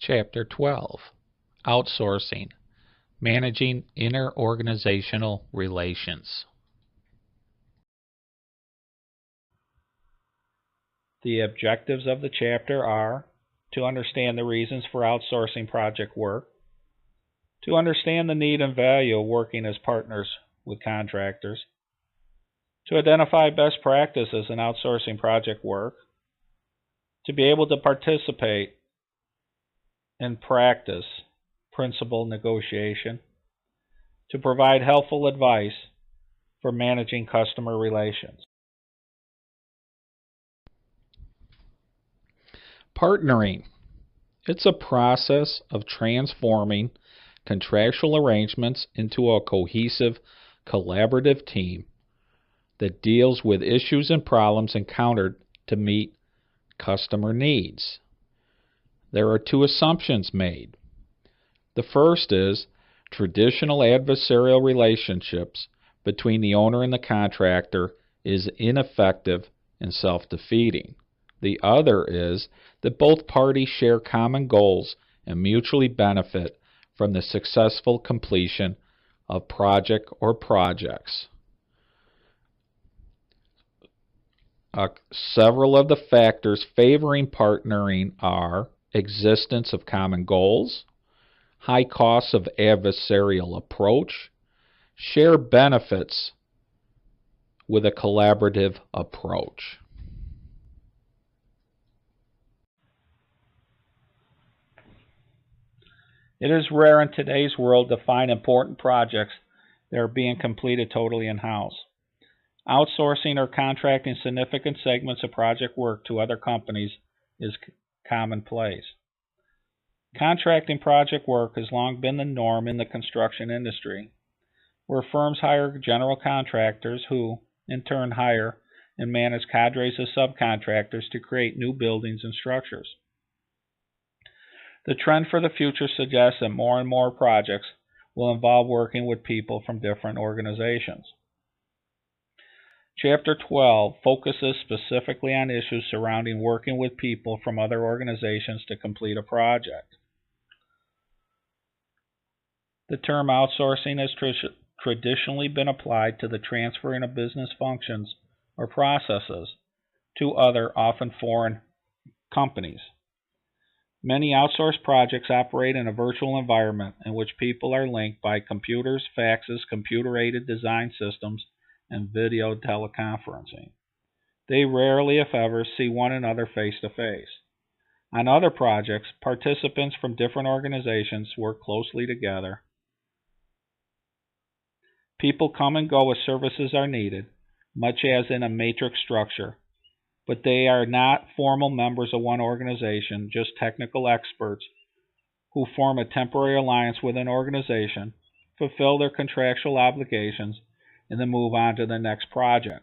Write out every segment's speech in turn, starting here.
Chapter 12, Outsourcing, Managing Interorganizational Relations. The objectives of the chapter are to understand the reasons for outsourcing project work, to understand the need and value of working as partners with contractors, to identify best practices in outsourcing project work, to be able to participate and practice principal negotiation, to provide helpful advice for managing customer relations. Partnering. It's a process of transforming contractual arrangements into a cohesive, collaborative team that deals with issues and problems encountered to meet customer needs. There are two assumptions made. The first is traditional adversarial relationships between the owner and the contractor is ineffective and self-defeating. The other is that both parties share common goals and mutually benefit from the successful completion of project or projects. Several of the factors favoring partnering are existence of common goals, high costs of adversarial approach, share benefits with a collaborative approach. It is rare in today's world to find important projects that are being completed totally in-house. Outsourcing or contracting significant segments of project work to other companies is commonplace. Contracting project work has long been the norm in the construction industry, where firms hire general contractors who, in turn, hire and manage cadres of subcontractors to create new buildings and structures. The trend for the future suggests that more and more projects will involve working with people from different organizations. Chapter 12 focuses specifically on issues surrounding working with people from other organizations to complete a project. The term outsourcing has traditionally been applied to the transferring of business functions or processes to other, often foreign, companies. Many outsourced projects operate in a virtual environment in which people are linked by computers, faxes, computer-aided design systems, and video teleconferencing. They rarely, if ever, see one another face to face. On other projects, participants from different organizations work closely together. People come and go as services are needed, much as in a matrix structure, but they are not formal members of one organization, just technical experts who form a temporary alliance with an organization, fulfill their contractual obligations, and then move on to the next project.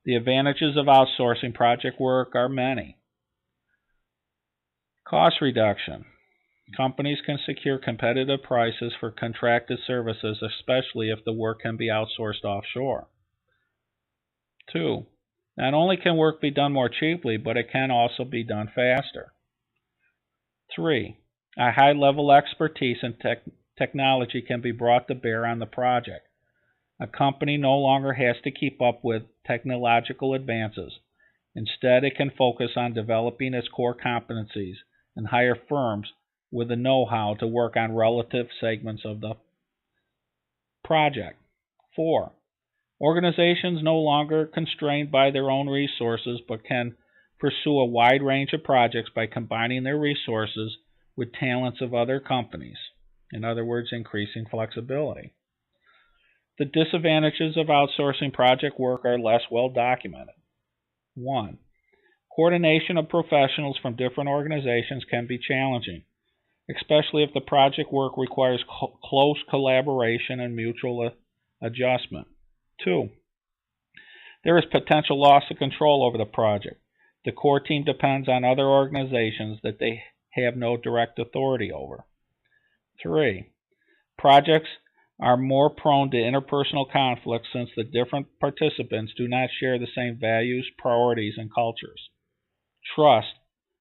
The advantages of outsourcing project work are many. Cost reduction. Companies can secure competitive prices for contracted services, especially if the work can be outsourced offshore. 2. Not only can work be done more cheaply, but it can also be done faster. 3. A high-level expertise and technology can be brought to bear on the project. A company no longer has to keep up with technological advances. Instead, it can focus on developing its core competencies and hire firms with the know-how to work on relative segments of the project. 4. Organizations no longer constrained by their own resources but can pursue a wide range of projects by combining their resources with talents of other companies. In other words, increasing flexibility. The disadvantages of outsourcing project work are less well documented. 1. Coordination of professionals from different organizations can be challenging, especially if the project work requires close collaboration and mutual adjustment. 2. There is potential loss of control over the project. The core team depends on other organizations that they have no direct authority over. 3. Projects are more prone to interpersonal conflicts since the different participants do not share the same values, priorities, and cultures. Trust,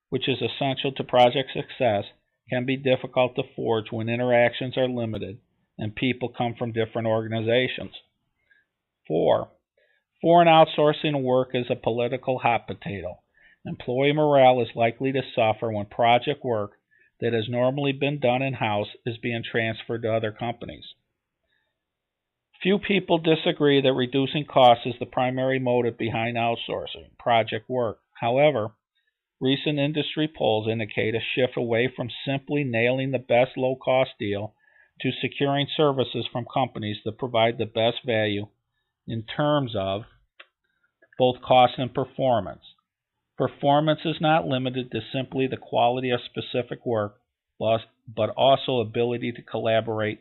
which is essential to project success, can be difficult to forge when interactions are limited and people come from different organizations. 4. Foreign outsourcing work is a political hot potato. Employee morale is likely to suffer when project work that has normally been done in-house is being transferred to other companies. Few people disagree that reducing costs is the primary motive behind outsourcing project work. However, recent industry polls indicate a shift away from simply nailing the best low-cost deal to securing services from companies that provide the best value in terms of both cost and performance. Performance is not limited to simply the quality of specific work, but also ability to collaborate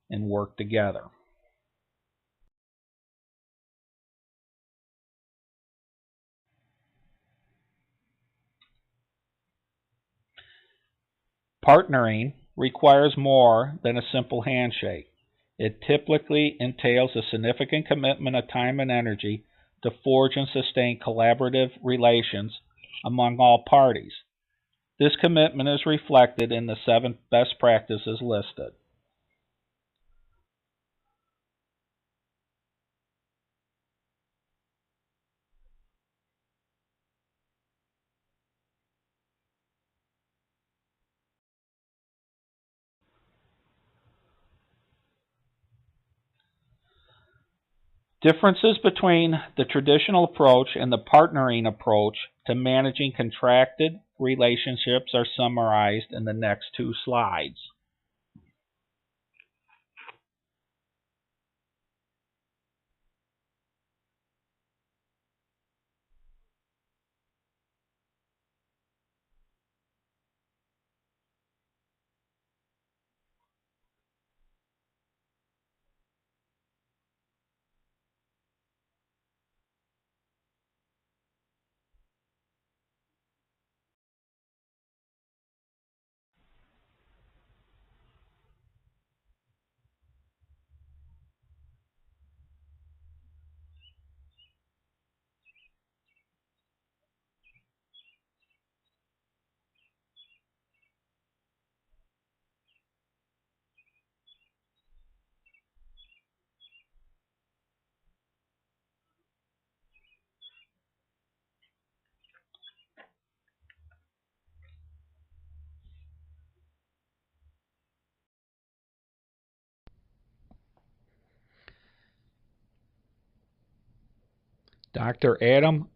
and work together. Partnering requires more than a simple handshake. It typically entails a significant commitment of time and energy to forge and sustain collaborative relations among all parties. This commitment is reflected in the 7 best practices listed. Differences between the traditional approach and the partnering approach to managing contracted relationships are summarized in the next 2 slides. Dr. Adam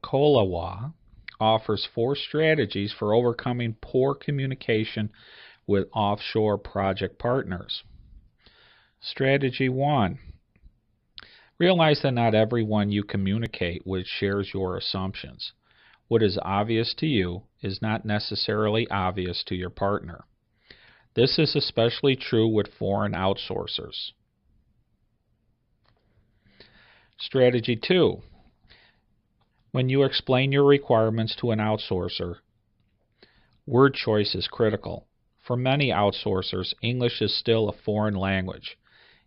Kolawa offers 4 strategies for overcoming poor communication with offshore project partners. Strategy 1. Realize that not everyone you communicate with shares your assumptions. What is obvious to you is not necessarily obvious to your partner. This is especially true with foreign outsourcers. Strategy 2. When you explain your requirements to an outsourcer, word choice is critical. For many outsourcers, English is still a foreign language,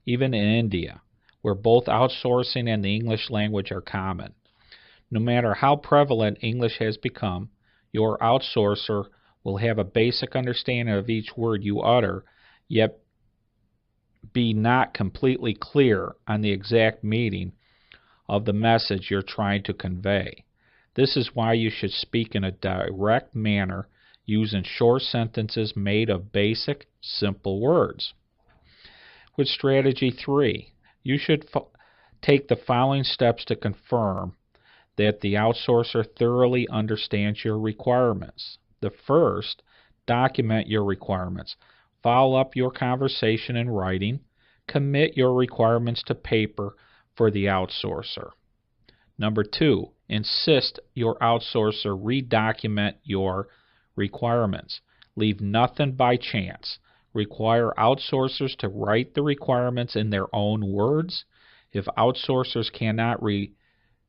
even in India, where both outsourcing and the English language are common. No matter how prevalent English has become, your outsourcer will have a basic understanding of each word you utter, yet be not completely clear on the exact meaning of the message you're trying to convey. This is why you should speak in a direct manner using short sentences made of basic, simple words. With strategy 3, you should take the following steps to confirm that the outsourcer thoroughly understands your requirements. The first, document your requirements. Follow up your conversation in writing. Commit your requirements to paper for the outsourcer. Number 2, insist your outsourcer redocument your requirements. Leave nothing by chance. Require outsourcers to write the requirements in their own words. If outsourcers cannot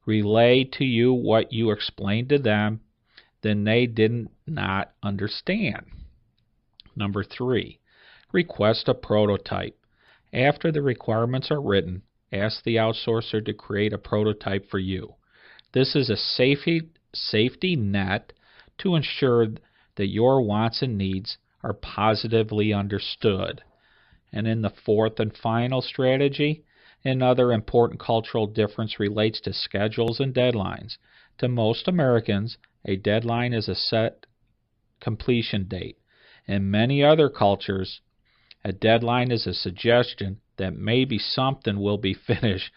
relay to you what you explained to them, then they did not understand. Number 3, request a prototype. After the requirements are written, ask the outsourcer to create a prototype for you. This is a safety net to ensure that your wants and needs are positively understood. And in the fourth and final strategy, another important cultural difference relates to schedules and deadlines. To most Americans, a deadline is a set completion date. In many other cultures, a deadline is a suggestion that maybe something will be finished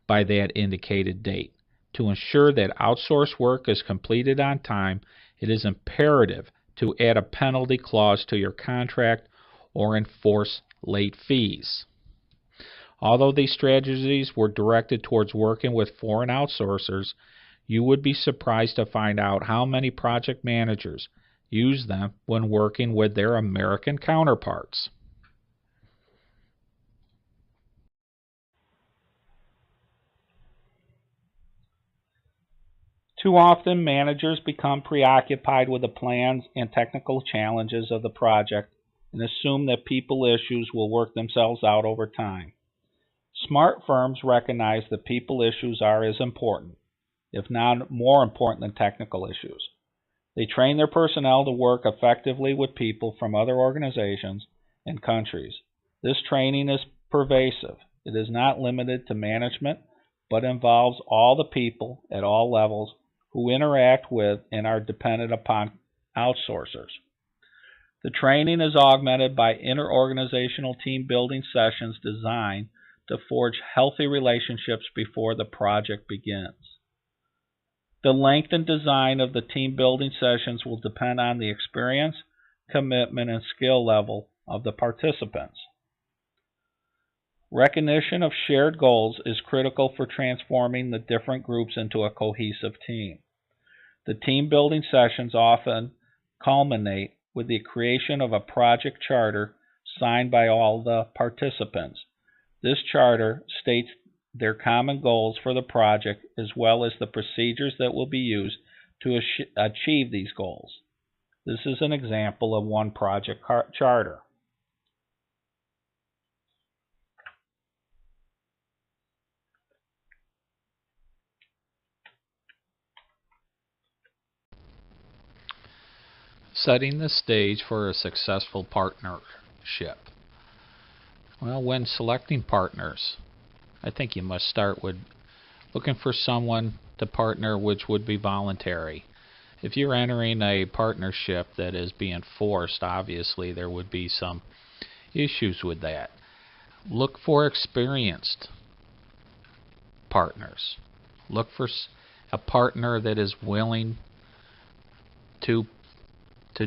by that indicated date. To ensure that outsourced work is completed on time, it is imperative to add a penalty clause to your contract or enforce late fees. Although these strategies were directed towards working with foreign outsourcers, you would be surprised to find out how many project managers use them when working with their American counterparts. Too often, managers become preoccupied with the plans and technical challenges of the project and assume that people issues will work themselves out over time. Smart firms recognize that people issues are as important, if not more important than technical issues. They train their personnel to work effectively with people from other organizations and countries. This training is pervasive. It is not limited to management, but involves all the people at all levels who interact with and are dependent upon outsourcers. The training is augmented by interorganizational team building sessions designed to forge healthy relationships before the project begins. The length and design of the team building sessions will depend on the experience, commitment, and skill level of the participants. Recognition of shared goals is critical for transforming the different groups into a cohesive team. The team building sessions often culminate with the creation of a project charter signed by all the participants. This charter states their common goals for the project as well as the procedures that will be used to achieve these goals. This is an example of one project charter. Setting the stage for a successful partnership. Well, when selecting partners, I think you must start with looking for someone to partner which would be voluntary. If you're entering a partnership that is being forced, obviously there would be some issues with that. Look for experienced partners. Look for a partner that is willing to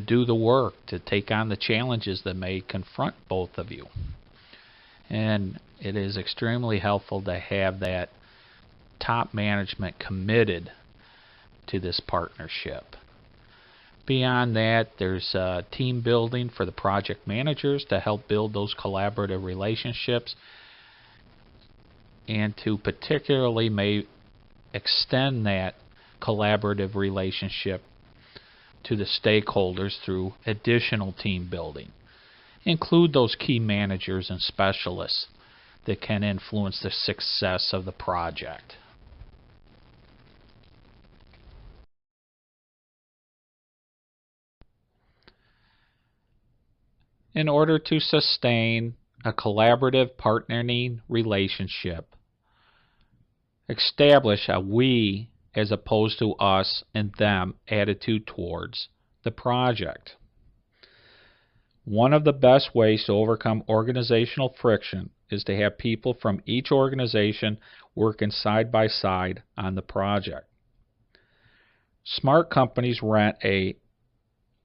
do the work, to take on the challenges that may confront both of you. And it is extremely helpful to have that top management committed to this partnership. Beyond that, there's team building for the project managers to help build those collaborative relationships and to particularly may extend that collaborative relationship to the stakeholders through additional team building. Include those key managers and specialists that can influence the success of the project. In order to sustain a collaborative partnering relationship, establish a we as opposed to us and them attitude towards the project. One of the best ways to overcome organizational friction is to have people from each organization working side by side on the project. Smart companies rent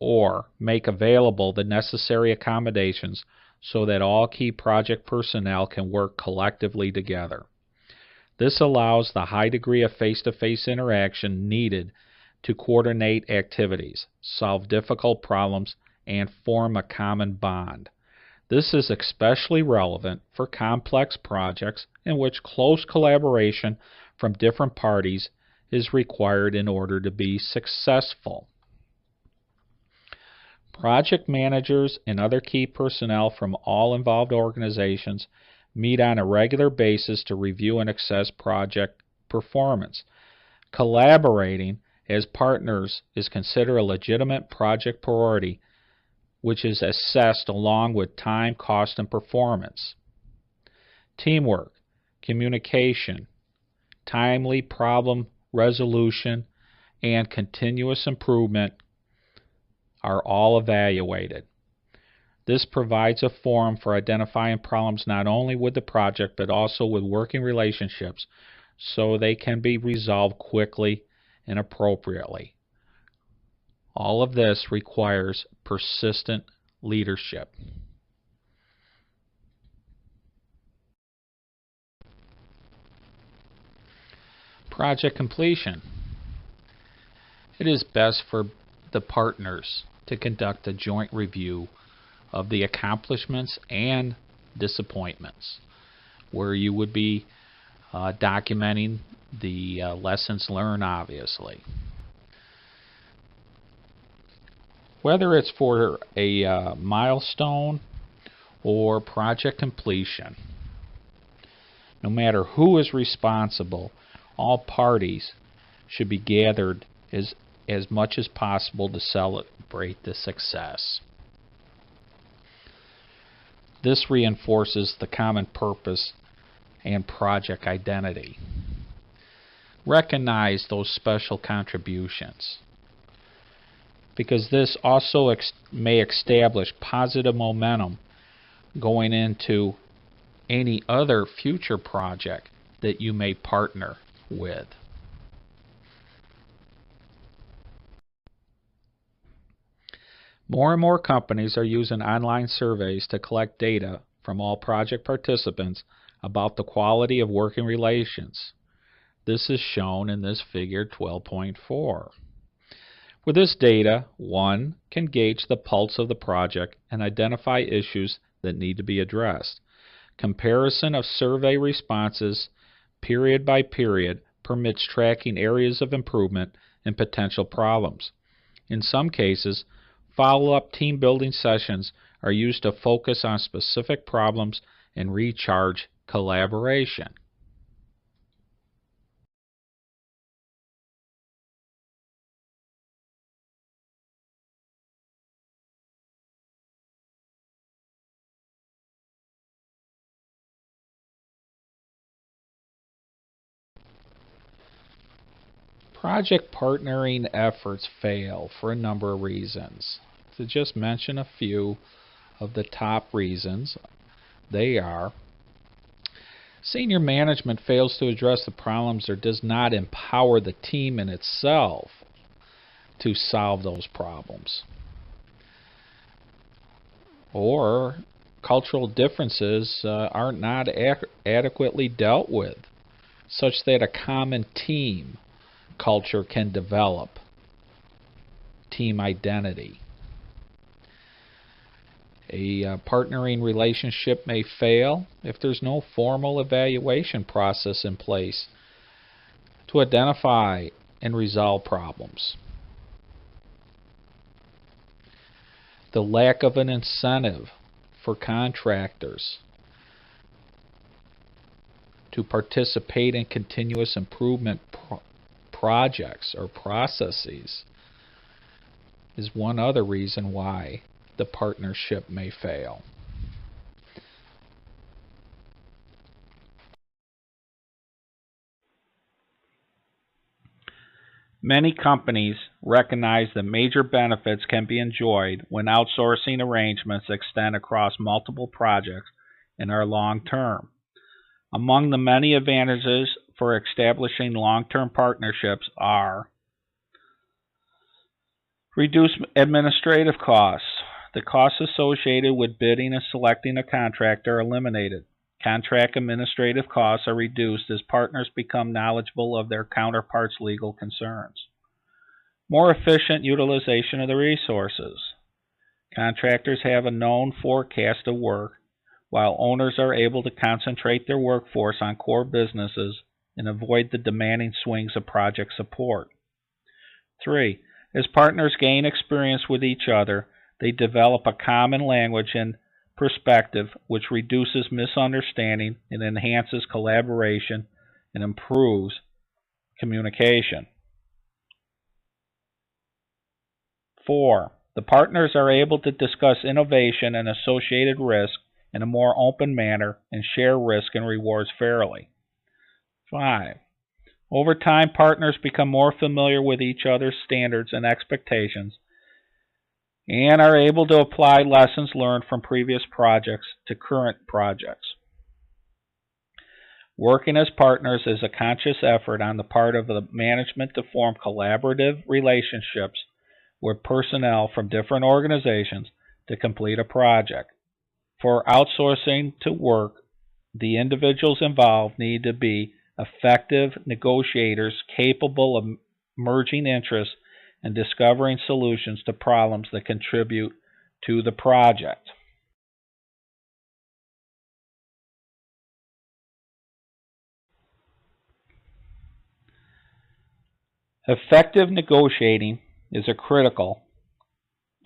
or make available the necessary accommodations so that all key project personnel can work collectively together. This allows the high degree of face-to-face interaction needed to coordinate activities, solve difficult problems, and form a common bond. This is especially relevant for complex projects in which close collaboration from different parties is required in order to be successful. Project managers and other key personnel from all involved organizations meet on a regular basis to review and assess project performance. Collaborating as partners is considered a legitimate project priority which is assessed along with time, cost, and performance. Teamwork, communication, timely problem resolution, and continuous improvement are all evaluated. This provides a forum for identifying problems not only with the project but also with working relationships so they can be resolved quickly and appropriately. All of this requires persistent leadership. Project completion. It is best for the partners to conduct a joint review of the accomplishments and disappointments, where you would be documenting the lessons learned, obviously. Whether it's for a milestone or project completion, no matter who is responsible, all parties should be gathered as much as possible to celebrate the success. This reinforces the common purpose and project identity. Recognize those special contributions, because this also may establish positive momentum going into any other future project that you may partner with. More and more companies are using online surveys to collect data from all project participants about the quality of working relations. This is shown in this figure 12.4. With this data, one can gauge the pulse of the project and identify issues that need to be addressed. Comparison of survey responses period by period permits tracking areas of improvement and potential problems. In some cases, follow-up team-building sessions are used to focus on specific problems and recharge collaboration. Project partnering efforts fail for a number of reasons. To just mention a few of the top reasons, they are: senior management fails to address the problems or does not empower the team in itself to solve those problems. Or cultural differences are not adequately dealt with, such that a common team culture can develop team identity. A partnering relationship may fail if there's no formal evaluation process in place to identify and resolve problems. The lack of an incentive for contractors to participate in continuous improvement projects or processes is one other reason why the partnership may fail. Many companies recognize that major benefits can be enjoyed when outsourcing arrangements extend across multiple projects and are long-term. Among the many advantages for establishing long-term partnerships are: reduce administrative costs. The costs associated with bidding and selecting a contractor are eliminated. Contract administrative costs are reduced as partners become knowledgeable of their counterparts' legal concerns. More efficient utilization of the resources. Contractors have a known forecast of work, while owners are able to concentrate their workforce on core businesses and avoid the demanding swings of project support. 3. As partners gain experience with each other, they develop a common language and perspective which reduces misunderstanding and enhances collaboration and improves communication. 4. The partners are able to discuss innovation and associated risk in a more open manner and share risk and rewards fairly. 5. Over time, partners become more familiar with each other's standards and expectations and are able to apply lessons learned from previous projects to current projects. Working as partners is a conscious effort on the part of the management to form collaborative relationships with personnel from different organizations to complete a project. For outsourcing to work, the individuals involved need to be effective negotiators capable of merging interests and discovering solutions to problems that contribute to the project. Effective negotiating is critical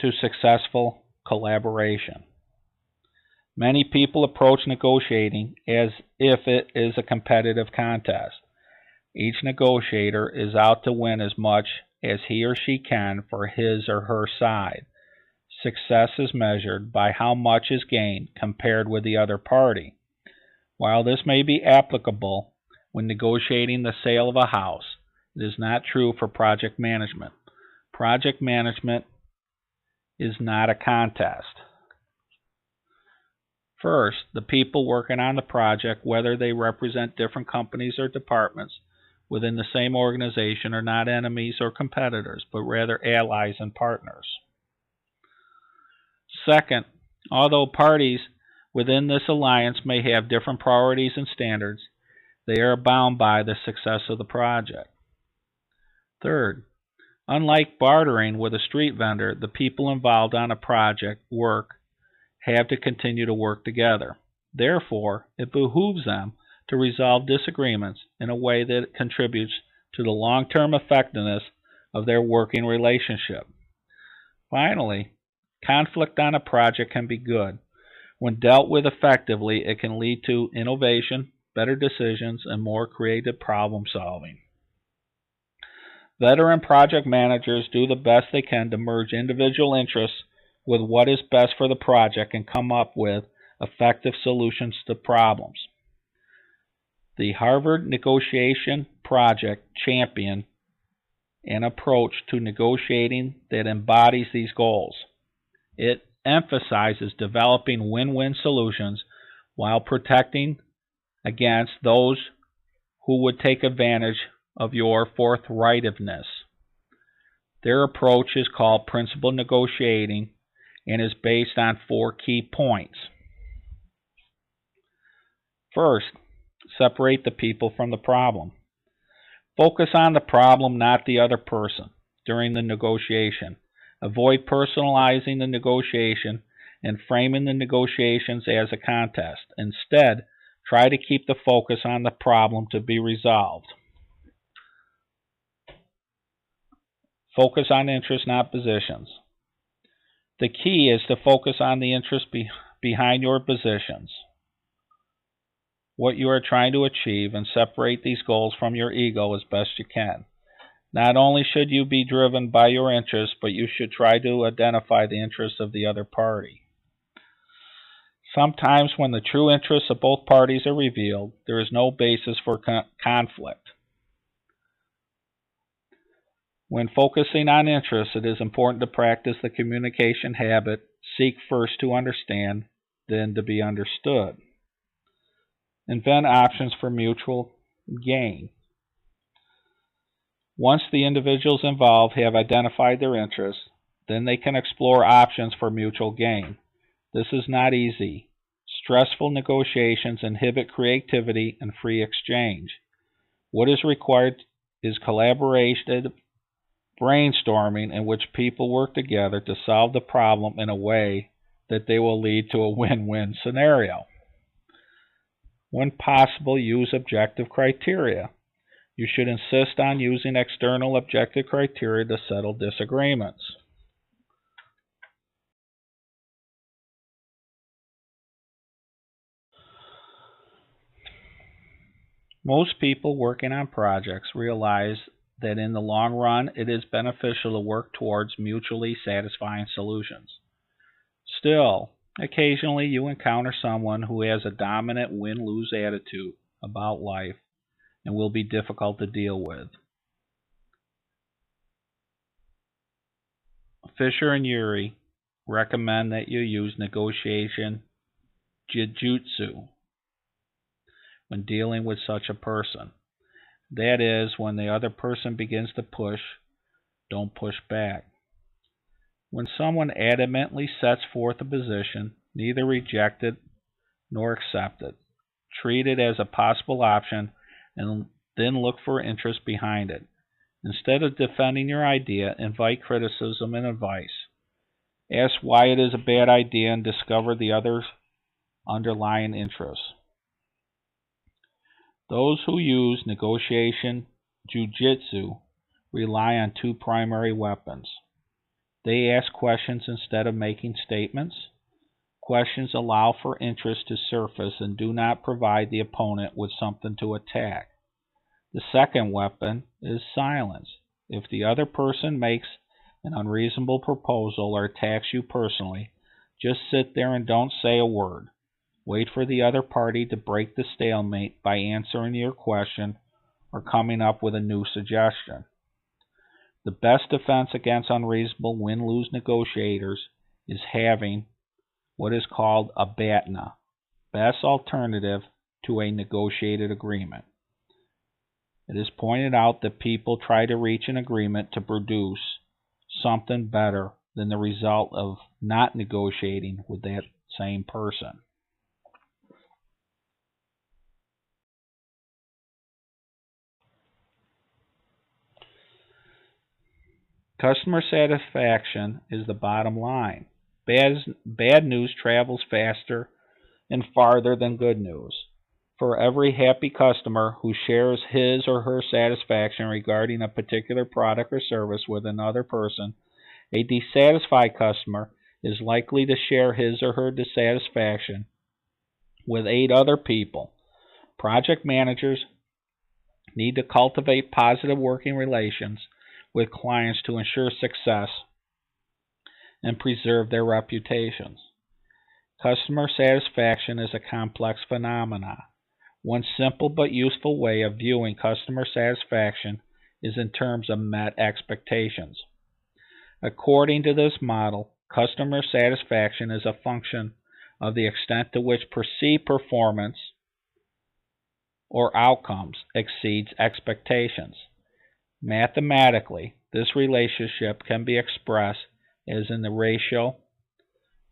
to successful collaboration. Many people approach negotiating as if it is a competitive contest. Each negotiator is out to win as much as he or she can for his or her side. Success is measured by how much is gained compared with the other party. While this may be applicable when negotiating the sale of a house, it is not true for project management. Project management is not a contest. First, the people working on the project, whether they represent different companies or departments within the same organization, are not enemies or competitors, but rather allies and partners. Second, although parties within this alliance may have different priorities and standards, they are bound by the success of the project. Third, unlike bartering with a street vendor, the people involved on a project have to continue to work together. Therefore, it behooves them to resolve disagreements in a way that contributes to the long-term effectiveness of their working relationship. Finally, conflict on a project can be good. When dealt with effectively, it can lead to innovation, better decisions, and more creative problem solving. Veteran project managers do the best they can to merge individual interests with what is best for the project and come up with effective solutions to problems. The Harvard Negotiation Project championed an approach to negotiating that embodies these goals. It emphasizes developing win-win solutions while protecting against those who would take advantage of your forthrightness. Their approach is called principled negotiating and is based on 4 key points. First, separate the people from the problem. Focus on the problem, not the other person, during the negotiation. Avoid personalizing the negotiation and framing the negotiations as a contest. Instead, try to keep the focus on the problem to be resolved. Focus on interests, not positions. The key is to focus on the interest behind your positions, what you are trying to achieve, and separate these goals from your ego as best you can. Not only should you be driven by your interests, but you should try to identify the interests of the other party. Sometimes when the true interests of both parties are revealed, there is no basis for conflict. When focusing on interests, it is important to practice the communication habit, seek first to understand, then to be understood. Invent options for mutual gain. Once the individuals involved have identified their interests, then they can explore options for mutual gain. This is not easy. Stressful negotiations inhibit creativity and free exchange. What is required is collaborative brainstorming in which people work together to solve the problem in a way that they will lead to a win-win scenario. When possible, use objective criteria. You should insist on using external objective criteria to settle disagreements. Most people working on projects realize that in the long run it is beneficial to work towards mutually satisfying solutions. Still, occasionally you encounter someone who has a dominant win-lose attitude about life and will be difficult to deal with. Fisher and Urey recommend that you use negotiation jujutsu when dealing with such a person. That is, when the other person begins to push, don't push back. When someone adamantly sets forth a position, neither reject it nor accept it. Treat it as a possible option and then look for interest behind it. Instead of defending your idea, invite criticism and advice. Ask why it is a bad idea and discover the other's underlying interests. Those who use negotiation jujitsu rely on two primary weapons. They ask questions instead of making statements. Questions allow for interest to surface and do not provide the opponent with something to attack. The second weapon is silence. If the other person makes an unreasonable proposal or attacks you personally, just sit there and don't say a word. Wait for the other party to break the stalemate by answering your question or coming up with a new suggestion. The best defense against unreasonable win-lose negotiators is having what is called a BATNA, best alternative to a negotiated agreement. It is pointed out that people try to reach an agreement to produce something better than the result of not negotiating with that same person. Customer satisfaction is the bottom line. Bad news travels faster and farther than good news. For every happy customer who shares his or her satisfaction regarding a particular product or service with another person, a dissatisfied customer is likely to share his or her dissatisfaction with 8 other people. Project managers need to cultivate positive working relations with clients to ensure success and preserve their reputations. Customer satisfaction is a complex phenomenon. One simple but useful way of viewing customer satisfaction is in terms of met expectations. According to this model, customer satisfaction is a function of the extent to which perceived performance or outcomes exceeds expectations. Mathematically, this relationship can be expressed as in the ratio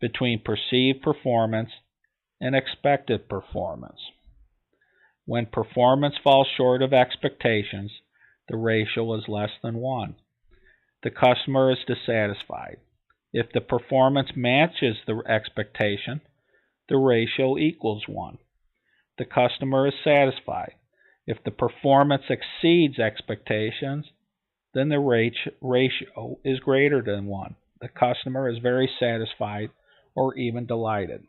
between perceived performance and expected performance. When performance falls short of expectations, the ratio is less than 1. The customer is dissatisfied. If the performance matches the expectation, the ratio equals 1. The customer is satisfied. If the performance exceeds expectations, then the ratio is greater than 1. The customer is very satisfied or even delighted.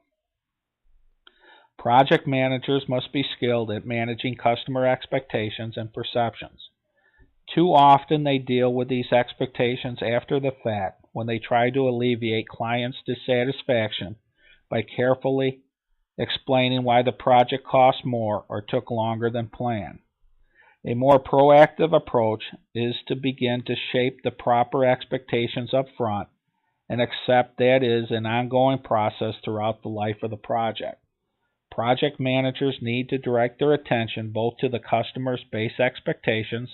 Project managers must be skilled at managing customer expectations and perceptions. Too often they deal with these expectations after the fact when they try to alleviate clients' dissatisfaction by carefully explaining why the project cost more or took longer than planned. A more proactive approach is to begin to shape the proper expectations up front and accept that is an ongoing process throughout the life of the project. Project managers need to direct their attention both to the customer's base expectations,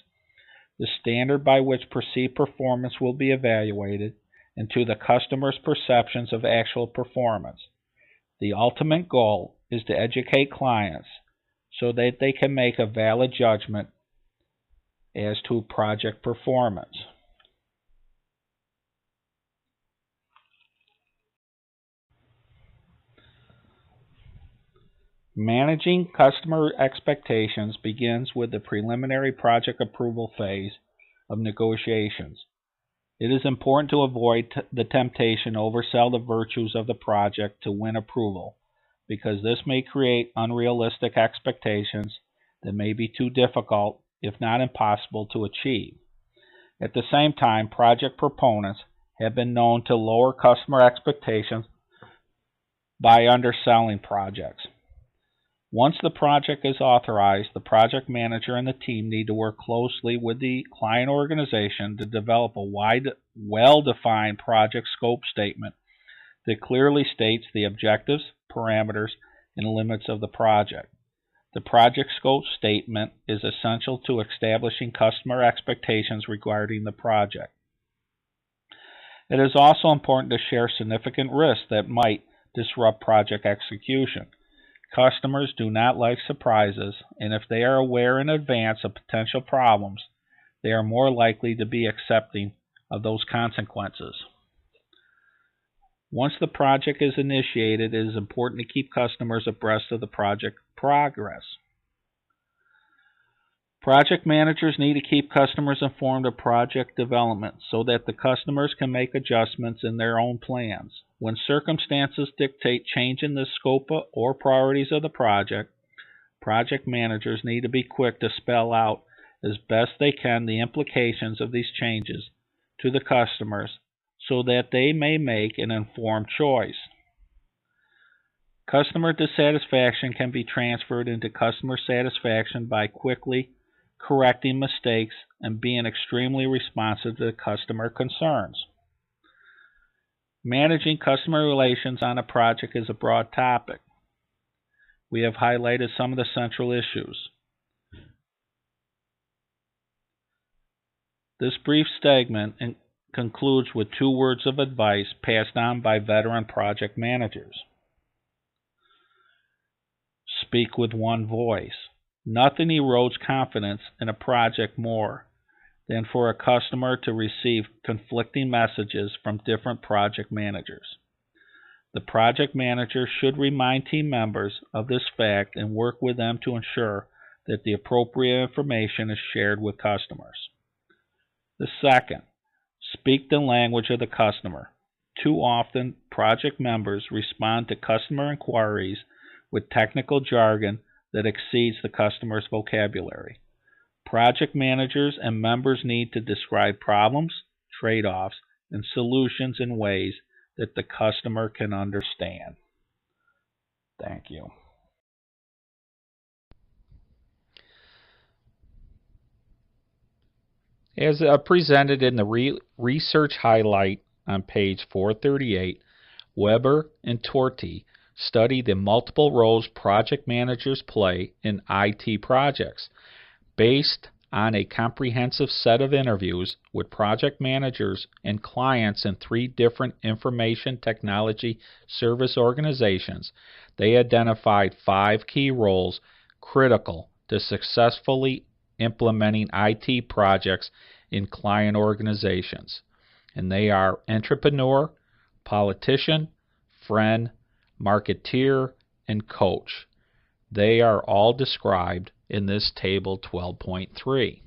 the standard by which perceived performance will be evaluated, and to the customer's perceptions of actual performance. The ultimate goal is to educate clients so that they can make a valid judgment as to project performance. Managing customer expectations begins with the preliminary project approval phase of negotiations. It is important to avoid the temptation to oversell the virtues of the project to win approval, because this may create unrealistic expectations that may be too difficult, if not impossible, to achieve. At the same time, project proponents have been known to lower customer expectations by underselling projects. Once the project is authorized, the project manager and the team need to work closely with the client organization to develop a well-defined project scope statement that clearly states the objectives, parameters, and limits of the project. The project scope statement is essential to establishing customer expectations regarding the project. It is also important to share significant risks that might disrupt project execution. Customers do not like surprises, and if they are aware in advance of potential problems, they are more likely to be accepting of those consequences. Once the project is initiated, it is important to keep customers abreast of the project progress. Project managers need to keep customers informed of project development so that the customers can make adjustments in their own plans. When circumstances dictate change in the scope or priorities of the project, project managers need to be quick to spell out as best they can the implications of these changes to the customers so that they may make an informed choice. Customer dissatisfaction can be transferred into customer satisfaction by quickly correcting mistakes and being extremely responsive to customer concerns. Managing customer relations on a project is a broad topic. We have highlighted some of the central issues. This brief segment concludes with 2 words of advice passed on by veteran project managers. Speak with one voice. Nothing erodes confidence in a project more than for a customer to receive conflicting messages from different project managers. The project manager should remind team members of this fact and work with them to ensure that the appropriate information is shared with customers. The second, speak the language of the customer. Too often, project members respond to customer inquiries with technical jargon that exceeds the customer's vocabulary. Project managers and members need to describe problems, trade-offs, and solutions in ways that the customer can understand. Thank you. As presented in the research highlight on page 438, Weber and Torti study the multiple roles project managers play in IT projects. Based on a comprehensive set of interviews with project managers and clients in 3 different information technology service organizations, they identified 5 key roles critical to successfully implementing IT projects in client organizations. And they are entrepreneur, politician, friend, marketeer, and coach. They are all described in this table 12.3.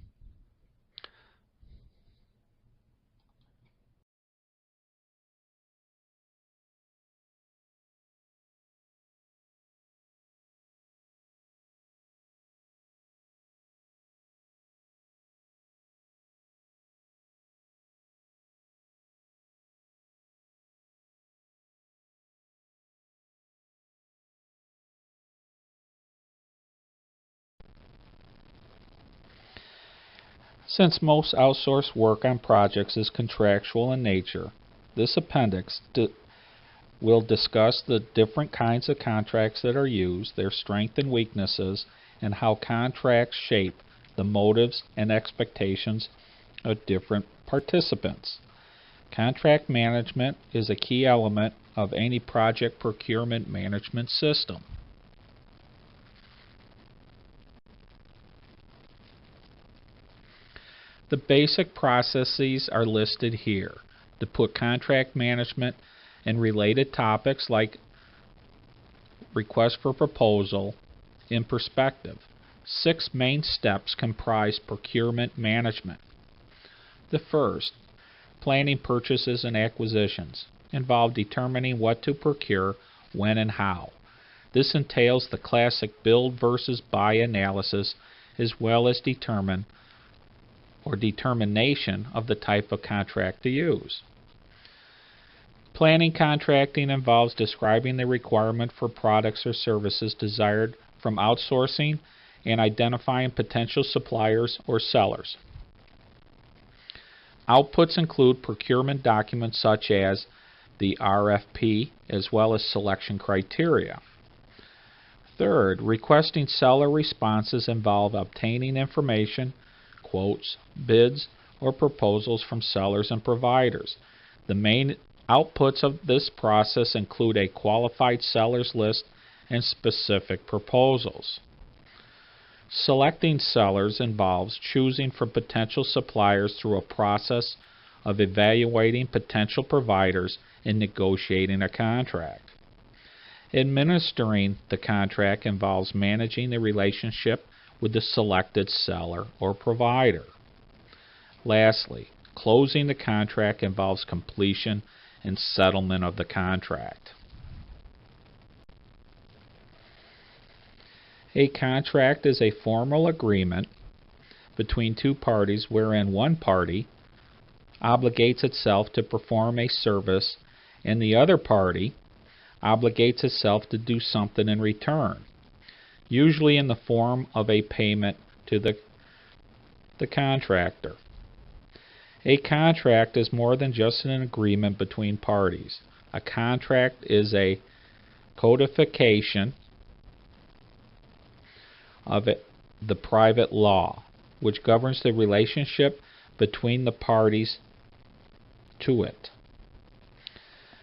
Since most outsourced work on projects is contractual in nature, this appendix will discuss the different kinds of contracts that are used, their strengths and weaknesses, and how contracts shape the motives and expectations of different participants. Contract management is a key element of any project procurement management system. The basic processes are listed here to put contract management and related topics like request for proposal in perspective. 6 main steps comprise procurement management. The first, planning purchases and acquisitions, involve determining what to procure, when and how. This entails the classic build versus buy analysis as well as determine or determination of the type of contract to use. Planning contracting involves describing the requirement for products or services desired from outsourcing and identifying potential suppliers or sellers. Outputs include procurement documents such as the RFP as well as selection criteria. Third, requesting seller responses involve obtaining information, quotes, bids, or proposals from sellers and providers. The main outputs of this process include a qualified sellers list and specific proposals. Selecting sellers involves choosing from potential suppliers through a process of evaluating potential providers and negotiating a contract. Administering the contract involves managing the relationship with the selected seller or provider. Lastly, closing the contract involves completion and settlement of the contract. A contract is a formal agreement between two parties wherein one party obligates itself to perform a service and the other party obligates itself to do something in return, usually in the form of a payment to the contractor. A contract is more than just an agreement between parties. A contract is a codification of the private law, which governs the relationship between the parties to it.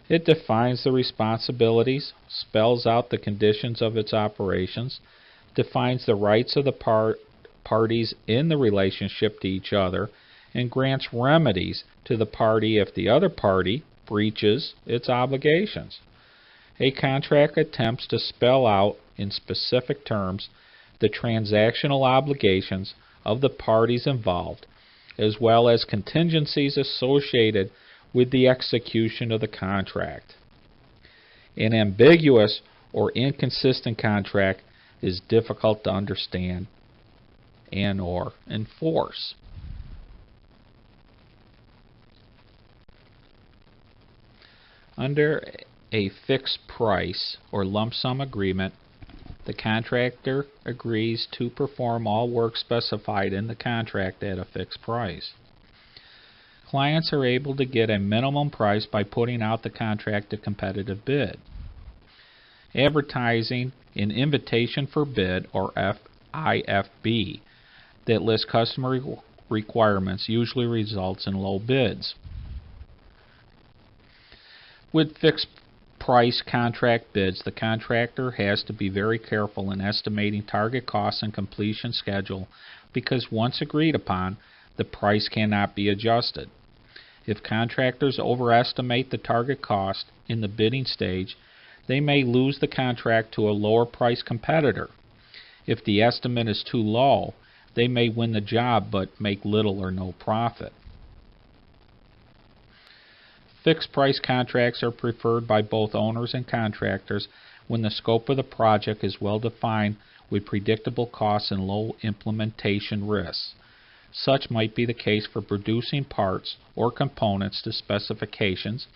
It defines the responsibilities, spells out the conditions of its operations, defines the rights of the parties in the relationship to each other, and grants remedies to the party if the other party breaches its obligations. A contract attempts to spell out in specific terms the transactional obligations of the parties involved, as well as contingencies associated with the execution of the contract. An ambiguous or inconsistent contract is difficult to understand and or enforce. Under a fixed price or lump sum agreement, the contractor agrees to perform all work specified in the contract at a fixed price. Clients are able to get a minimum price by putting out the contract to competitive bid. Advertising an invitation for bid, or IFB, that lists customer requirements usually results in low bids. With fixed price contract bids, the contractor has to be very careful in estimating target costs and completion schedule because once agreed upon, the price cannot be adjusted. If contractors overestimate the target cost in the bidding stage, they may lose the contract to a lower price competitor. If the estimate is too low, they may win the job but make little or no profit. Fixed price contracts are preferred by both owners and contractors when the scope of the project is well defined with predictable costs and low implementation risks. Such might be the case for producing parts or components to specifications,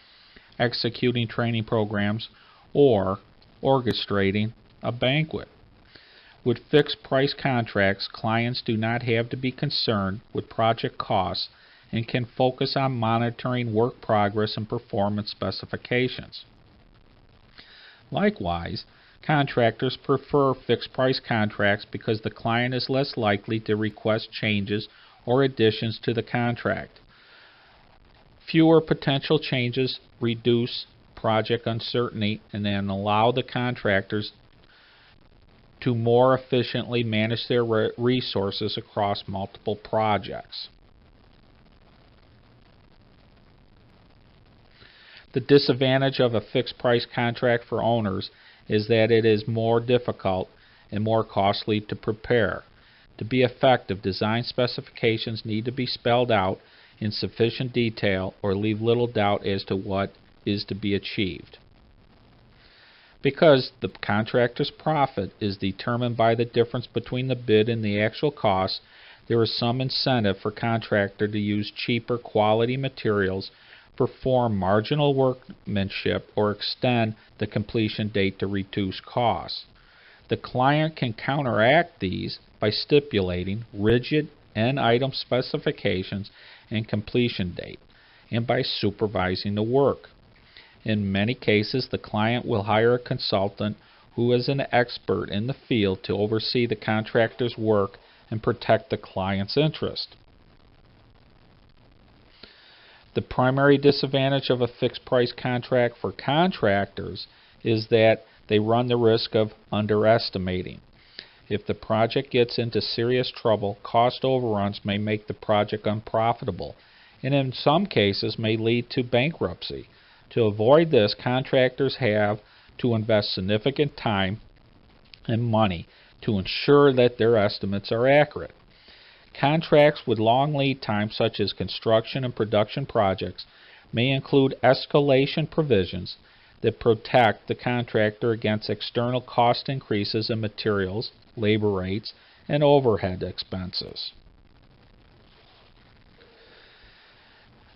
executing training programs, or orchestrating a banquet. With fixed price contracts, clients do not have to be concerned with project costs and can focus on monitoring work progress and performance specifications. Likewise, contractors prefer fixed price contracts because the client is less likely to request changes or additions to the contract. Fewer potential changes reduce project uncertainty and then allow the contractors to more efficiently manage their resources across multiple projects. The disadvantage of a fixed price contract for owners is that it is more difficult and more costly to prepare. To be effective, design specifications need to be spelled out in sufficient detail or leave little doubt as to what is to be achieved. Because the contractor's profit is determined by the difference between the bid and the actual cost, there is some incentive for contractor to use cheaper quality materials, perform marginal workmanship, or extend the completion date to reduce costs. The client can counteract these by stipulating rigid end-item specifications and completion date, and by supervising the work. In many cases, the client will hire a consultant who is an expert in the field to oversee the contractor's work and protect the client's interest. The primary disadvantage of a fixed-price contract for contractors is that they run the risk of underestimating. If the project gets into serious trouble, cost overruns may make the project unprofitable, and in some cases may lead to bankruptcy. To avoid this, contractors have to invest significant time and money to ensure that their estimates are accurate. Contracts with long lead times, such as construction and production projects, may include escalation provisions that protect the contractor against external cost increases in materials, labor rates, and overhead expenses.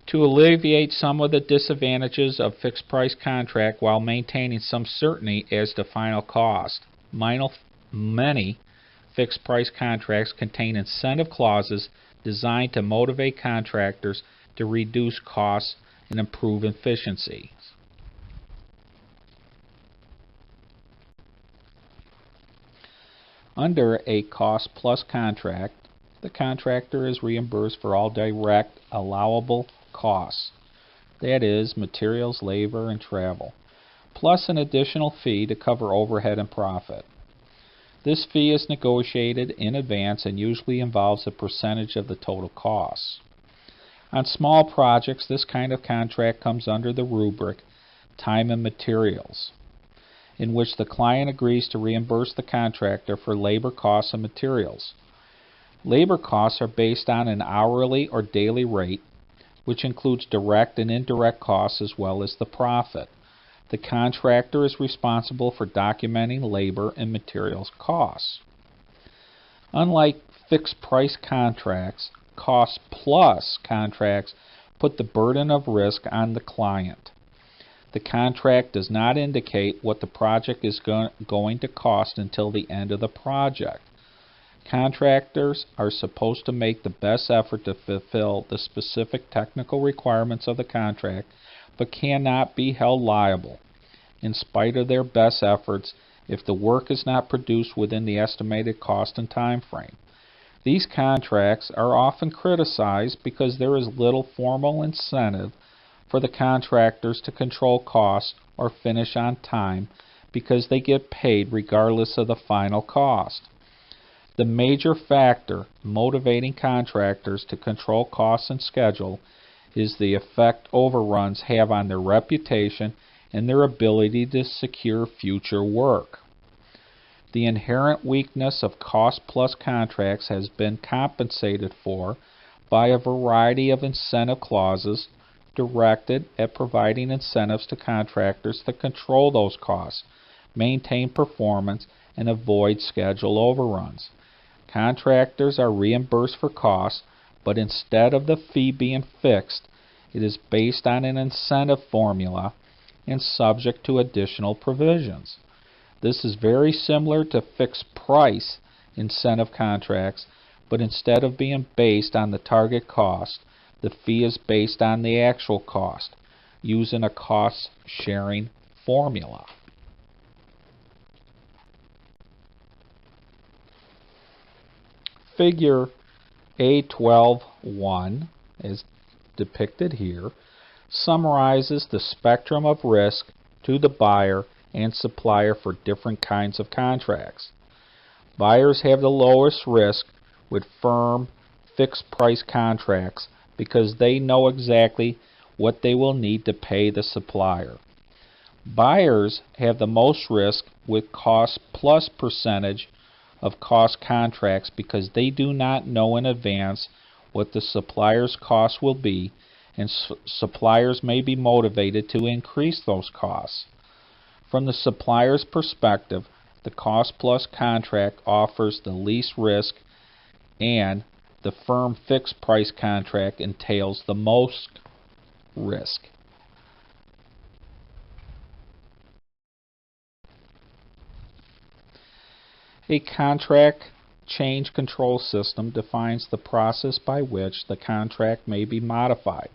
To alleviate some of the disadvantages of fixed-price contract while maintaining some certainty as to final cost, many fixed-price contracts contain incentive clauses designed to motivate contractors to reduce costs and improve efficiency. Under a cost-plus contract, the contractor is reimbursed for all direct allowable costs, that is, materials, labor, and travel, plus an additional fee to cover overhead and profit. This fee is negotiated in advance and usually involves a percentage of the total costs. On small projects, this kind of contract comes under the rubric time and materials, in which the client agrees to reimburse the contractor for labor costs and materials. Labor costs are based on an hourly or daily rate, which includes direct and indirect costs as well as the profit. The contractor is responsible for documenting labor and materials costs. Unlike fixed-price contracts, cost-plus contracts put the burden of risk on the client. The contract does not indicate what the project is going to cost until the end of the project. Contractors are supposed to make the best effort to fulfill the specific technical requirements of the contract, but cannot be held liable, in spite of their best efforts, if the work is not produced within the estimated cost and time frame. These contracts are often criticized because there is little formal incentive for the contractors to control costs or finish on time, because they get paid regardless of the final cost. The major factor motivating contractors to control costs and schedule is the effect overruns have on their reputation and their ability to secure future work. The inherent weakness of cost-plus contracts has been compensated for by a variety of incentive clauses directed at providing incentives to contractors to control those costs, maintain performance, and avoid schedule overruns. Contractors are reimbursed for costs, but instead of the fee being fixed, it is based on an incentive formula and subject to additional provisions. This is very similar to fixed-price incentive contracts, but instead of being based on the target cost, the fee is based on the actual cost, using a cost-sharing formula. Figure A12.1, as depicted here, summarizes the spectrum of risk to the buyer and supplier for different kinds of contracts. Buyers have the lowest risk with firm, fixed-price contracts because they know exactly what they will need to pay the supplier. Buyers have the most risk with cost-plus percentage of cost contracts because they do not know in advance what the supplier's costs will be, and suppliers may be motivated to increase those costs. From the supplier's perspective, the cost-plus contract offers the least risk and the firm fixed price contract entails the most risk. A contract change control system defines the process by which the contract may be modified.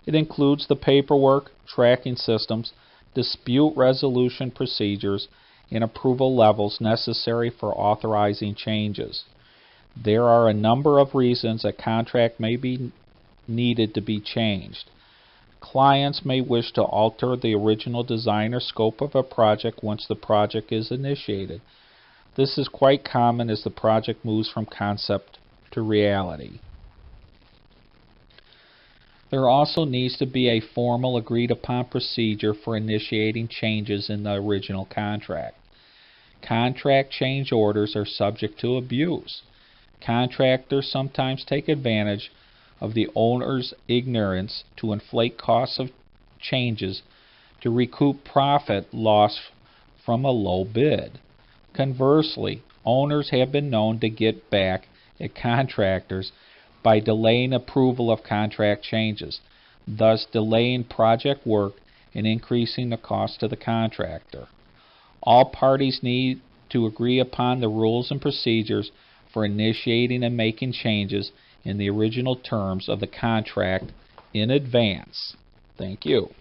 It includes the paperwork, tracking systems, dispute resolution procedures, and approval levels necessary for authorizing changes. There are a number of reasons a contract may be needed to be changed. Clients may wish to alter the original design or scope of a project once the project is initiated. This is quite common as the project moves from concept to reality. There also needs to be a formal agreed-upon procedure for initiating changes in the original contract. Contract change orders are subject to abuse. Contractors sometimes take advantage of the owner's ignorance to inflate costs of changes to recoup profit loss from a low bid. Conversely, owners have been known to get back at contractors by delaying approval of contract changes, thus delaying project work and increasing the cost to the contractor. All parties need to agree upon the rules and procedures for initiating and making changes in the original terms of the contract in advance. Thank you.